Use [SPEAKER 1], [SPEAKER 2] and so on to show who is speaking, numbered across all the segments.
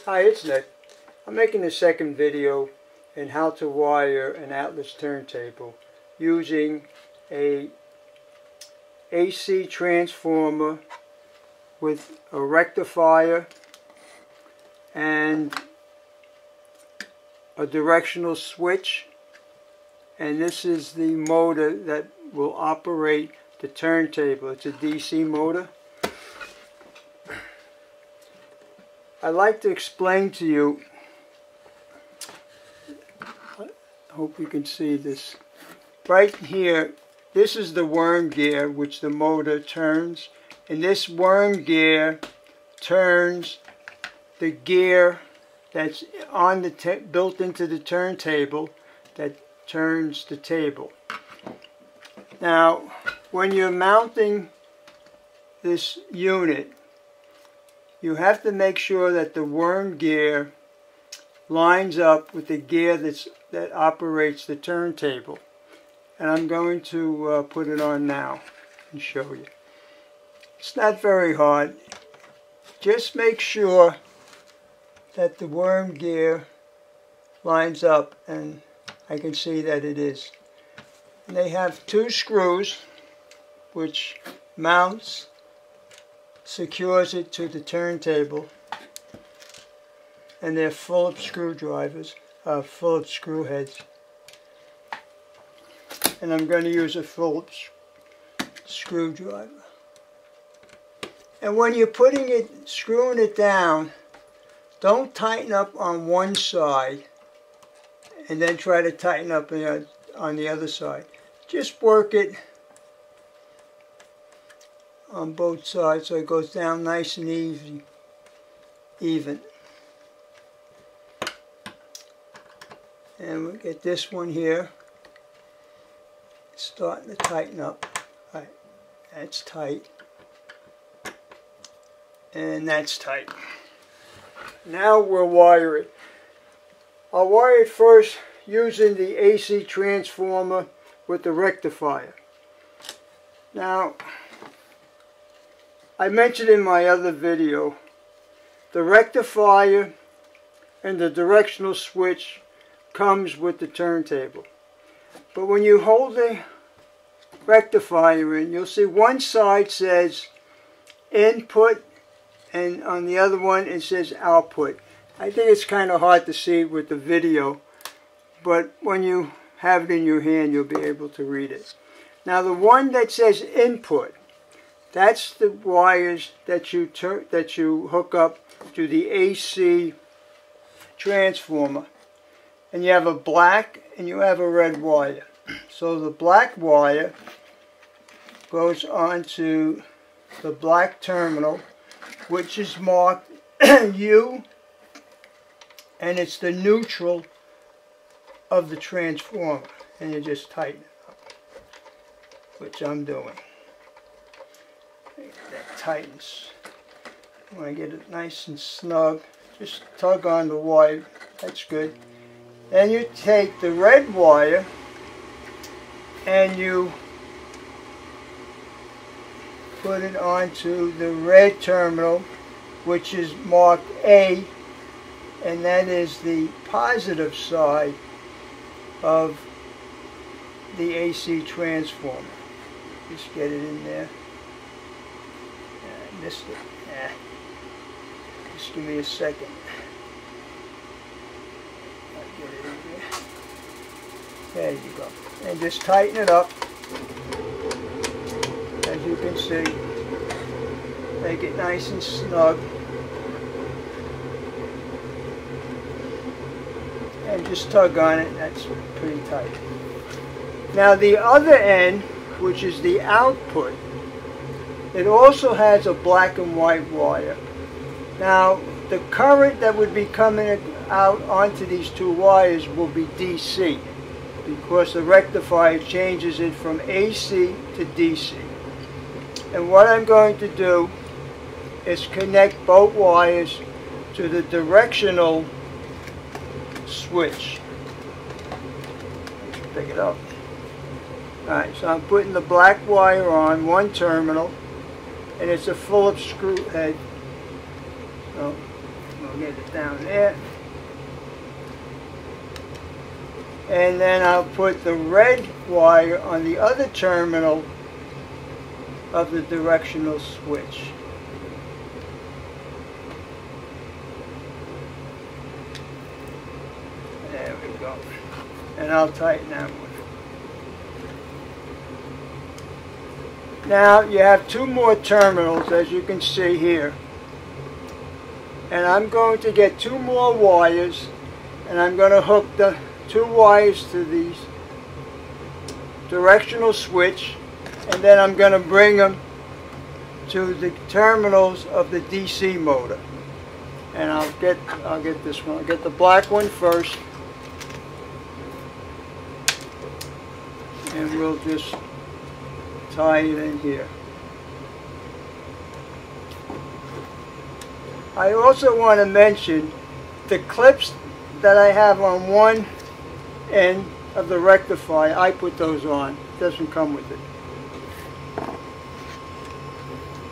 [SPEAKER 1] Hi, it's Nick. I'm making the second video in how to wire an Atlas turntable using a AC transformer with a rectifier and a directional switch, and this is the motor that will operate the turntable. It's a DC motor. I'd like to explain to you, I hope you can see this, right here, this is the worm gear which the motor turns, and this worm gear turns the gear that's on the built into the turntable that turns the table. Now, when you're mounting this unit, you have to make sure that the worm gear lines up with the gear that operates the turntable. And I'm going to put it on now and show you. It's not very hard. Just make sure that the worm gear lines up, and I can see that it is. And they have two screws which secures it to the turntable, and they're full of screwdrivers, full of screw heads. And I'm going to use a full screwdriver. And when you're screwing it down, don't tighten up on one side and then try to tighten up on the other side. Just work it on both sides so it goes down nice and even. And we'll get this one here. It's starting to tighten up. All right, that's tight. And that's tight. Now we'll wire it. I'll wire it first using the AC transformer with the rectifier. Now, I mentioned in my other video, the rectifier and the directional switch comes with the turntable. But when you hold the rectifier in, you'll see one side says input and on the other one it says output. I think it's kind of hard to see with the video, but when you have it in your hand you'll be able to read it. Now the one that says input, that's the wires that you hook up to the AC transformer. And you have a black and you have a red wire. So the black wire goes onto the black terminal, which is marked U, and it's the neutral of the transformer. And you just tighten it up, which I'm doing. That tightens. When I get it nice and snug, just tug on the wire. That's good. Then you take the red wire and you put it onto the red terminal, which is marked A, and that is the positive side of the AC transformer. Just get it in there. I missed it. Just give me a second. I'll get it in there. There you go. And just tighten it up. As you can see. Make it nice and snug. And just tug on it. That's pretty tight. Now the other end, which is the output, it also has a black and white wire. Now, the current that would be coming out onto these two wires will be DC, because the rectifier changes it from AC to DC. And what I'm going to do is connect both wires to the directional switch. Pick it up. Alright, so I'm putting the black wire on one terminal, and it's a full of screw head. Oh, I'll get it down there. And then I'll put the red wire on the other terminal of the directional switch. There we go. And I'll tighten that one. Now you have two more terminals, as you can see here. And I'm going to get two more wires, and I'm going to hook the two wires to the directional switch, and then I'm going to bring them to the terminals of the DC motor. And I'll get this one. I'll get the black one first, and we'll just tie it in here. I also want to mention the clips that I have on one end of the rectifier. I put those on. It doesn't come with it.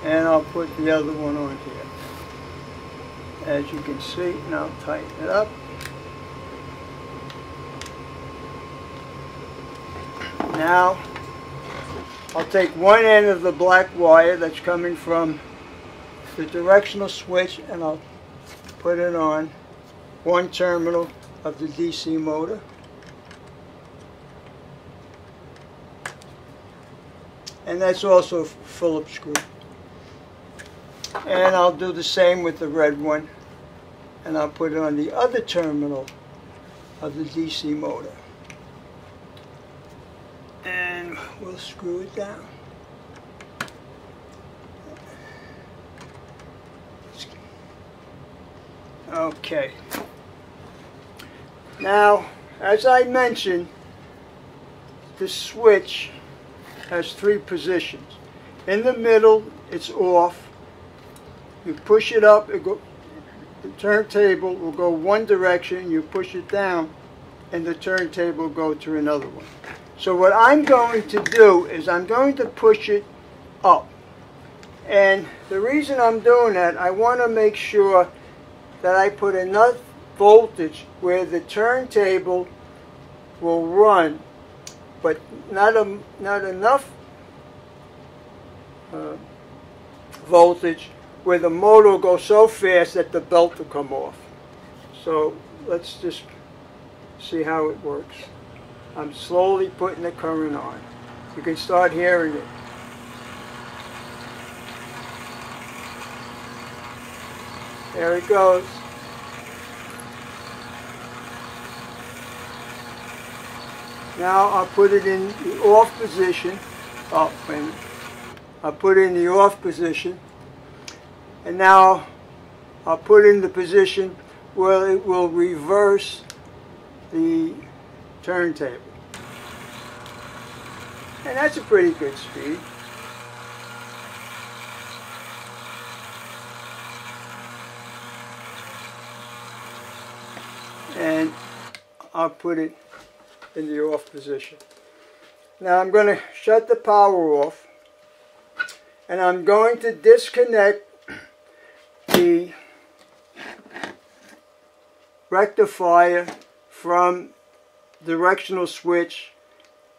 [SPEAKER 1] And I'll put the other one on here. As you can see, and I'll tighten it up. Now, I'll take one end of the black wire that's coming from the directional switch, and I'll put it on one terminal of the DC motor. And that's also a Phillips screw. And I'll do the same with the red one, and I'll put it on the other terminal of the DC motor. And we'll screw it down. Okay. Now, as I mentioned, the switch has three positions. In the middle, it's off. You push it up, the turntable will go one direction. You push it down, and the turntable will go to another one. So what I'm going to do is I'm going to push it up. And the reason I'm doing that, I want to make sure that I put enough voltage where the turntable will run, but not enough voltage where the motor will go so fast that the belt will come off. So let's just see how it works. I'm slowly putting the current on. You can start hearing it. There it goes. Now I'll put it in the off position. Oh, wait a minute. I'll put it in the off position. And now I'll put it in the position where it will reverse the turntable. And that's a pretty good speed. And I'll put it in the off position. Now I'm going to shut the power off, and I'm going to disconnect the rectifier from directional switch.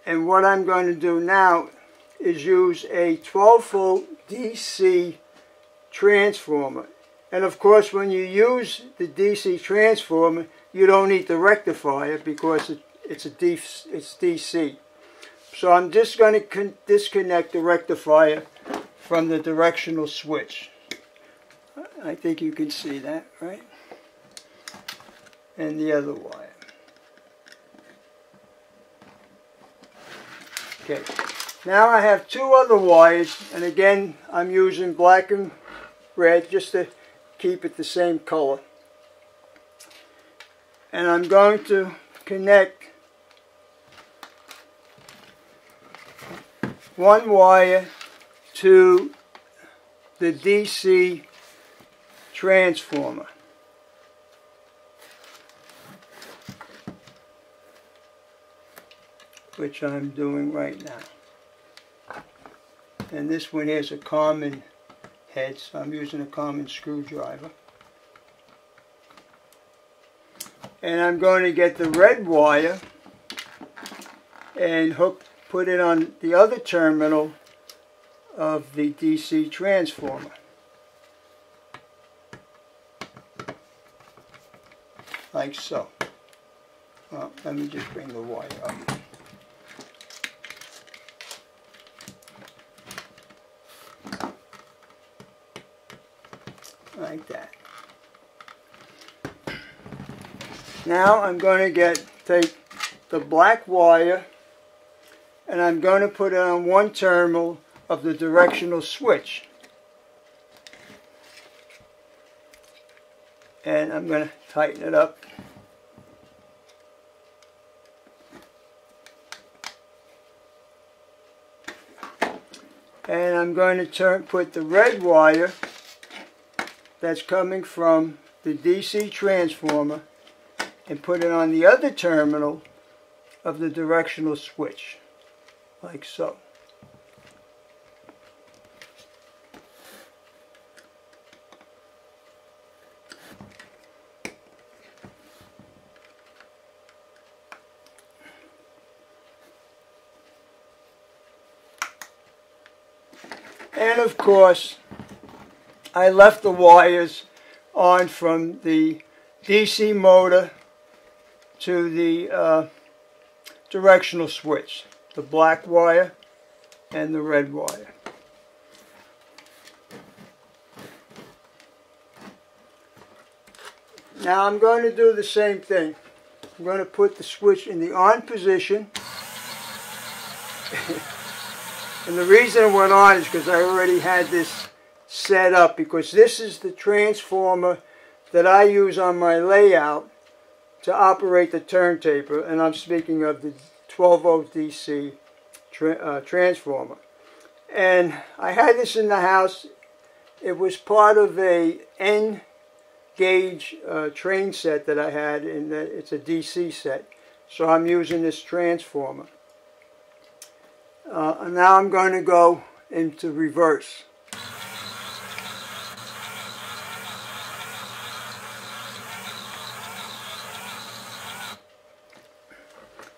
[SPEAKER 1] And what I'm going to do now is use a 12-volt DC transformer. And of course, when you use the DC transformer, you don't need the rectifier because it's DC. So I'm just going to disconnect the rectifier from the directional switch. I think you can see that, right? And the other wire. Okay, now I have two other wires, and again I'm using black and red just to keep it the same color. And I'm going to connect one wire to the DC transformer. Which I'm doing right now. And this one here is a common head, so I'm using a common screwdriver. And I'm going to get the red wire and put it on the other terminal of the DC transformer. Like so. Well, let me just bring the wire up. Like that. Now I'm going to take the black wire and I'm going to put it on one terminal of the directional switch. And I'm going to tighten it up. And I'm going to put the red wire that's coming from the DC transformer and put it on the other terminal of the directional switch, like so. And of course, I left the wires on from the DC motor to the directional switch, the black wire and the red wire. Now I'm going to do the same thing. I'm going to put the switch in the on position. And the reason it went on is because I already had this set up, because this is the transformer that I use on my layout to operate the turntable, and I'm speaking of the 12-volt DC transformer. And I had this in the house. It was part of a N gauge train set that I had, and it's a DC set. So I'm using this transformer. And now I'm going to go into reverse.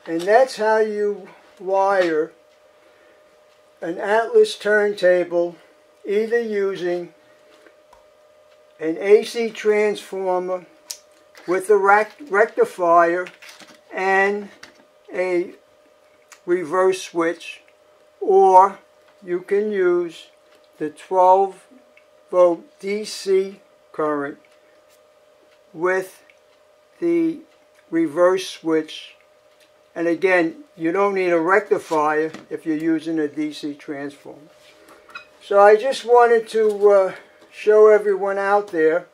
[SPEAKER 1] And that's how you wire an Atlas turntable, either using an AC transformer with a rectifier and a reverse switch, or you can use the 12-volt DC current with the reverse switch. And again, you don't need a rectifier if you're using a DC transformer. So I just wanted to show everyone out there.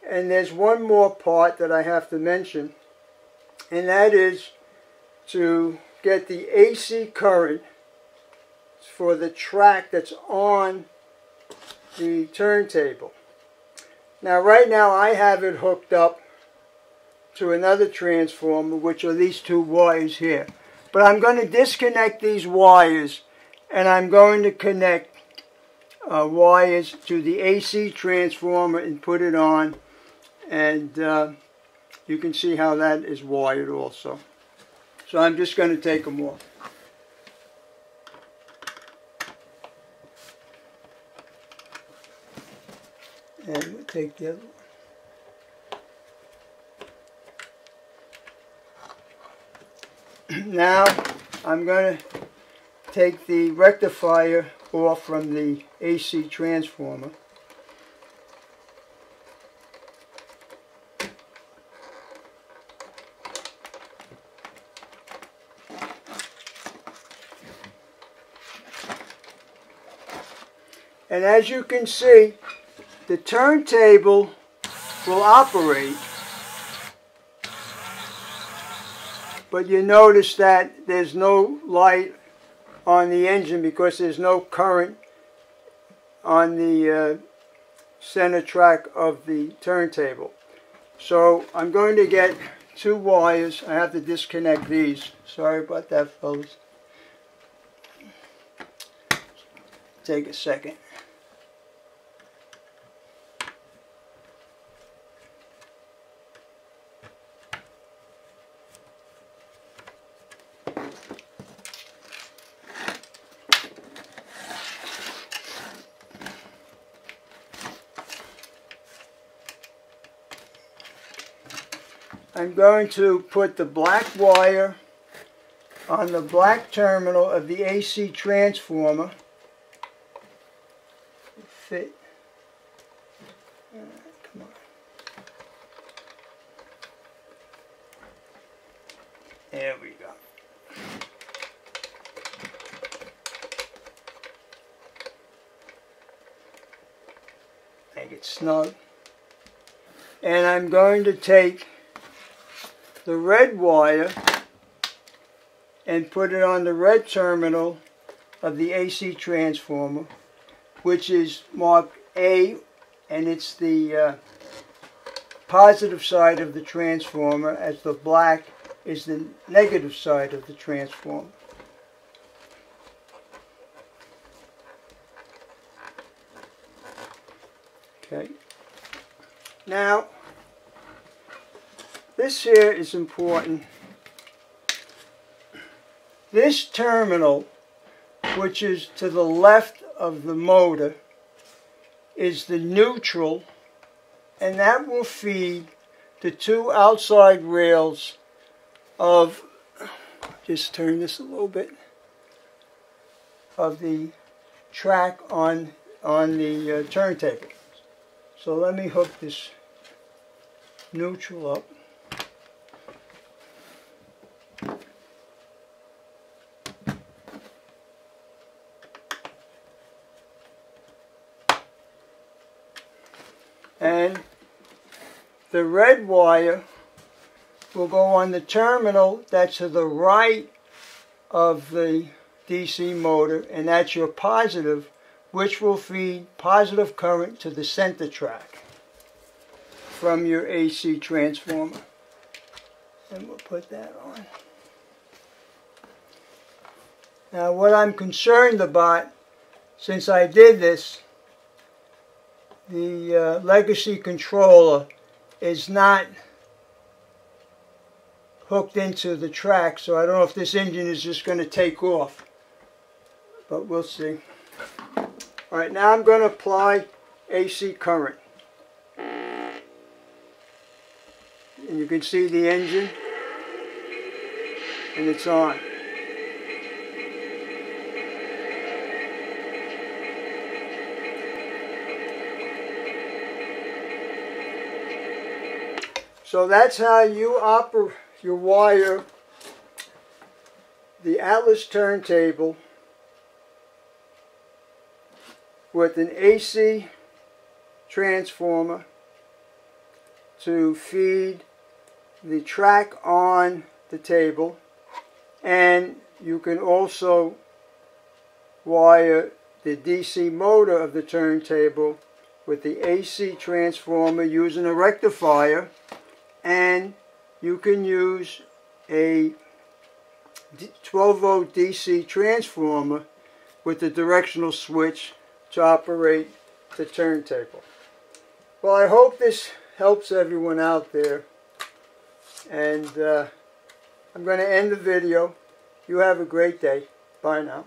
[SPEAKER 1] And there's one more part that I have to mention, and that is to get the AC current for the track that's on the turntable. Now right now I have it hooked up to another transformer, which are these two wires here. But I'm going to disconnect these wires, and I'm going to connect wires to the AC transformer and put it on, and you can see how that is wired also. So I'm just going to take them off. And we'll take the other one. Now I'm going to take the rectifier off from the AC transformer. And as you can see, the turntable will operate, but you notice that there's no light on the engine because there's no current on the center track of the turntable. So I'm going to get two wires. I have to disconnect these. Sorry about that, fellas. Take a second. I'm going to put the black wire on the black terminal of the AC transformer. Fit. Come on. There we go. Make it snug. And I'm going to take the red wire and put it on the red terminal of the AC transformer, which is marked A, and it's the positive side of the transformer, as the black is the negative side of the transformer. Okay. Now, this here is important. This terminal, which is to the left of the motor, is the neutral, and that will feed the two outside rails of, just turn this a little bit, of the track on the turntable. So let me hook this neutral up. And the red wire will go on the terminal that's to the right of the DC motor, and that's your positive, which will feed positive current to the center track from your AC transformer. And we'll put that on. Now what I'm concerned about, since I did this, the legacy controller is not hooked into the track, so I don't know if this engine is just going to take off, but we'll see. Alright, now I'm going to apply AC current. And you can see the engine, and it's on. So that's how you wire the Atlas turntable with an AC transformer to feed the track on the table, and you can also wire the DC motor of the turntable with the AC transformer using a rectifier, and you can use a 12-volt DC transformer with the directional switch to operate the turntable. Well, I hope this helps everyone out there, and I'm going to end the video. You have a great day. Bye now.